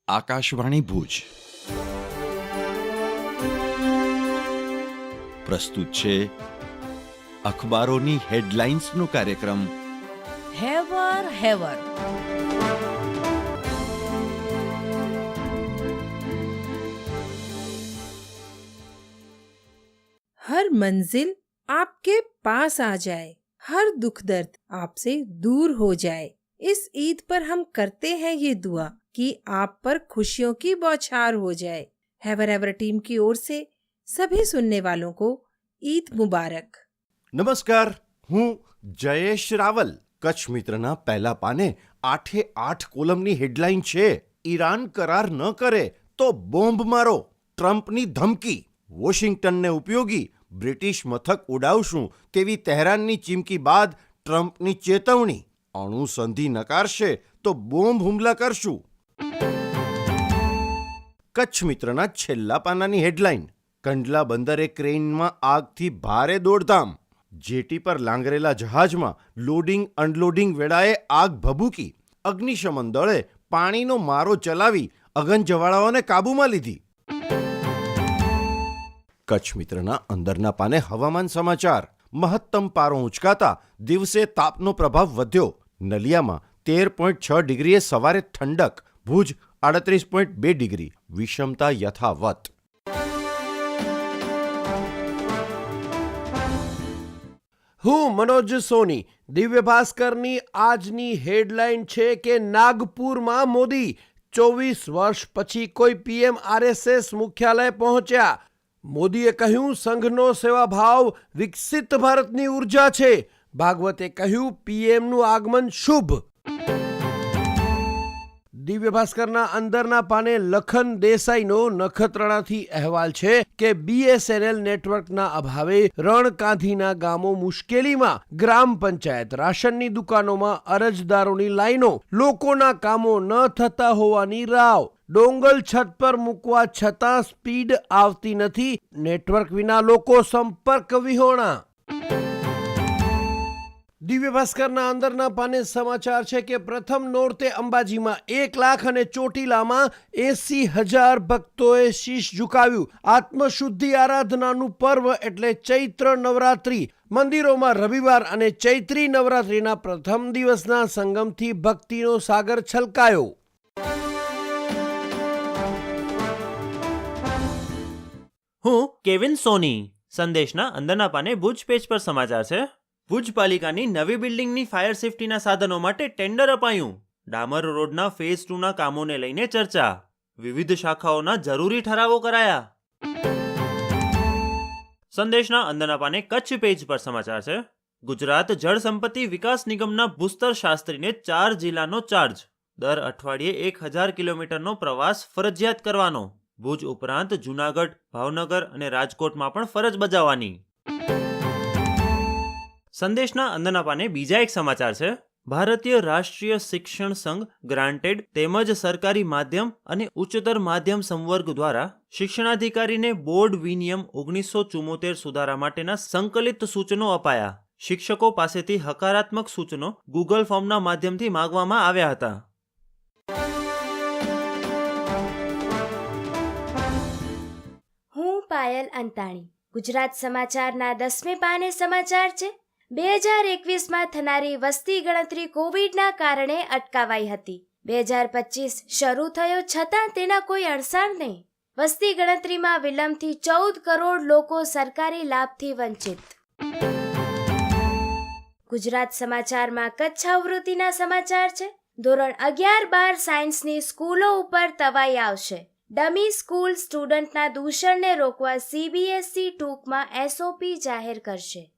આકાશવાણી ભુજ પ્રસ્તુત છે અખબારોની હેડલાઇન્સનો કાર્યક્રમ હેવર હેવર. हर मंजिल आपके पास आ जाए, हर दुख दर्द आपसे दूर हो जाए. इस ईद पर हम करते हैं ये दुआ कि आप पर खुशियों की बौछार हो जाए. हैवर हैवर टीम की ओर से सभी सुनने वालों को ईद मुबारक. નમસ્કાર, હું જયેશ રાવલ. કચ્છ મિત્રના પહેલા પાને 8 કોલમની હેડલાઇન છે, ઈરાન કરાર ન કરે તો બોમ્બ મારો, ટ્રમ્પની ધમકી, વોશિંગ્ટનને ઉપયોગી, બ્રિટિશ મથક ઉડાવશું તેવી તહેરાનની ચીમકી બાદ ટ્રમ્પની ચેતવણી, અણુ સંધિ નકારશે તો બોમ્બ હુમલા કરશું. કચ્છ મિત્રના છેલ્લા પાનાની હેડલાઇન, કંડલા બંદરે ક્રેઇનમાં આગથી ભારે દોડધામ, જેટી પર લાંગરેલા જહાજમાં લોડિંગ અનલોડિંગ વેળાએ આગ ભભૂકી, અગ્નિશમન દળે પાણીનો મારો ચલાવી અગનજવાળાઓને કાબૂમાં લીધી. કચ્છ મિત્રના અંદરના પાને હવામાન સમાચાર, મહત્તમ પારો ઉંચકાતા દિવસે તાપનો પ્રભાવ વધ્યો. નલિયામાં 13.6 ડિગ્રીએ સવારે ઠંડક, ભુજ 38.2 ડિગ્રી, વિષમતા યથાવત. હું મનોજ સોની. દિવ્ય ભાસ્કરની આજની હેડલાઇન છે કે નાગપુરમાં મોદી 24 વર્ષ પછી કોઈ પીએમ આરએસએસ મુખ્યાલય પહોંચ્યા. મોદીએ કહ્યું, સંઘનો સેવાભાવ વિકસિત ભારતની ઉર્જા છે. ભાગવતે કહ્યું, પીએમનું આગમન શુભ. દિવ્ય ભાસ્કરના અંદરના પાને લખન દેસાઈનો નખત્રાણાથી અહેવાલ છે કે બીએસએનએલ નેટવર્કના અભાવે રણકાંધીના ગામો મુશ્કેલીમાં. ગ્રામ પંચાયત રાશનની દુકાનોમાં અરજદારોની લાઈનો, લોકોના કામો ન થતા હોવાની રાવ, ડોંગલ છત પર મૂકવા છતાં સ્પીડ આવતી નથી, નેટવર્ક વિના લોકો સંપર્ક વિહોણા. દિવ્ય ભાસ્કરના અંદરના પાને સમાચાર છે કે પ્રથમ નોરતે અંબાજીમાં 1 લાખ અને ચોટીલામાં 80,000 ભક્તોએ શીશ ઝુકાવ્યું. આત્મશુદ્ધિ આરાધનાનું પર્વ એટલે ચૈત્ર નવરાત્રિ. મંદિરોમાં રવિવાર અને ચૈત્રી નવરાત્રિના પ્રથમ દિવસના સંગમથી ભક્તિનો સાગર છલકાયો. હું કેવિન સોની. સંદેશના અંદરના પાને ભુજ પેજ પર સમાચાર છે. ભુજ પાલિકાની નવી બિલ્ડિંગની ફાયર સેફટીના સાધનો માટે ટેન્ડર અપાયું. ડામર રોડના ફેઝ 2ના કામોને લઈને ચર્ચા. વિવિધ શાખાઓના જરૂરી ઠરાવો કરાયા. સંદેશના અંદરના પાને કચ્છ પેજ પર સમાચાર છે. ગુજરાત જળ સંપત્તિ વિકાસ નિગમના ભૂસ્તર શાસ્ત્રીને 4 જિલ્લાનો ચાર્જ. દર અઠવાડિયે 1000 કિલોમીટરનો પ્રવાસ ફરજિયાત કરવાનો. ભુજ ઉપરાંત જૂનાગઢ, ભાવનગર અને રાજકોટમાં પણ ફરજ બજાવવાની. સંદેશના અંદરના પાને બીજા એક સમાચાર છે. ભારતીય રાષ્ટ્રીય શિક્ષણ સંઘ ગ્રાન્ટેડ તેમજ સરકારી માધ્યમ અને ઉચ્ચતર માધ્યમ સંવર્ગ દ્વારા શિક્ષણાધિકારીને બોર્ડ વિનિયમ 1974 સુધારા માટેના સંકલિત સૂચનો અપાયા. શિક્ષકો પાસેથી હકારાત્મક સૂચનો ગૂગલ ફોર્મના માધ્યમથી માંગવામાં આવ્યા હતા. હું પાયલ અંતાણી. ગુજરાત સમાચારના 10મે પાને સમાચાર છે. 2021માં થનારી વસ્તી ગણતરી કોવિડના કારણે અટકાવાઈ હતી. 2025 શરૂ થયો છતાં તેના કોઈ અણસાર નહીં. વસ્તી ગણતરીમાં વિલંબથી 14 કરોડ લોકો સરકારી લાભથી વંચિત. ગુજરાત સમાચારમાં કચ્છ આવૃત્તિના સમાચાર છે. ધોરણ 11-12 સાયન્સની સ્કૂલો ઉપર તવાઈ આવશે. ડમી સ્કૂલ સ્ટુડન્ટના દૂષણને રોકવા સીબીએસઈ ટૂંકમાં એસઓપી જાહેર કરશે.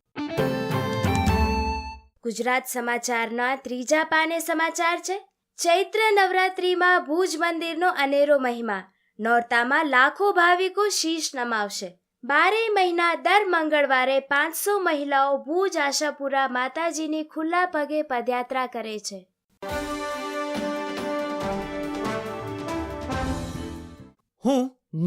ગુજરાત સમાચારના 3જા પાને સમાચાર છે. ચૈત્ર નવરાત્રિમાં ભુજ મંદિરનો અનેરો મહિમા. નોરતામાં લાખો ભાવિકો શીશ નમાવશે. 12 મહિના દર મંગળવારે 500 મહિલાઓ ભુજ આશાપુરા માતાજીની ખુલ્લા પગે પદયાત્રા કરે છે. હું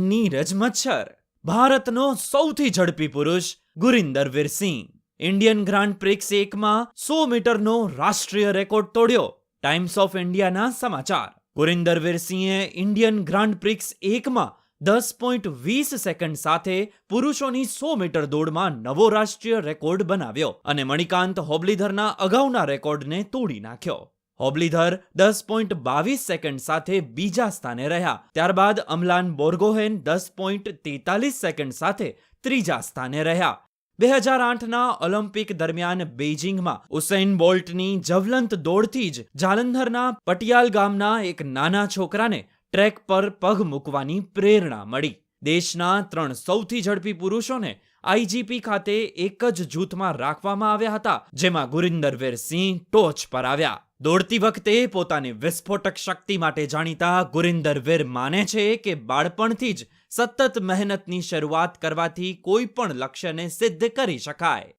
નીરજ મચ્છર. ભારતનો સૌથી ઝડપી પુરુષ ગુરિન્દર વીર સિંહ ઇન્ડિયન ગ્રાન્ડ પ્રિક્સ 1માં 100 મીટરનો રાષ્ટ્રીય રેકોર્ડ તોડ્યો. ટાઈમ્સ ઓફ ઇન્ડિયાના સમાચાર. ગુરિન્દરવીર સિંહે ઇન્ડિયન ગ્રાન્ડ પ્રિક્સ 1માં 10.20 સેકન્ડ સાથે પુરુષોની 100 મીટર દોડમાં નવો રાષ્ટ્રીય રેકોર્ડ બનાવ્યો અને મણિકાંત હોબલીધરના અગાઉના રેકોર્ડને તોડી નાખ્યો. હોબલીધર 10.22 સેકન્ડ સાથે બીજા સ્થાને રહ્યા. ત્યારબાદ અમલાન બોર્ગોહેન 10.43 સેકન્ડ સાથે ત્રીજા સ્થાને રહ્યા. 2008ના ઓલિમ્પિક દરમિયાન બેઇજિંગમાં ઉસૈન બોલ્ટની જ્વલંત દોડથી જ જાલંધરના પટિયાલ ગામના એક નાના છોકરાને ટ્રેક પર પગ મૂકવાની પ્રેરણા મળી. દેશના 3 સૌથી ઝડપી પુરુષોને આઈજીપી ખાતે એક જ જૂથમાં રાખવામાં આવ્યા હતા, જેમાં ગુરિન્દરવીર સિંહ ટોચ પર આવ્યા. દોડતી વખતે પોતાની વિસ્ફોટક શક્તિ માટે જાણીતા ગુરિન્દરવીર માને છે કે બાળપણથી જ સતત મહેનતની શરૂઆત કરવાથી કોઈ પણ લક્ષ્યને સિદ્ધ કરી શકાય.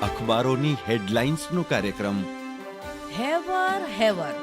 અખબારોની હેડલાઇન્સનો કાર્યક્રમ હેવર હેવર.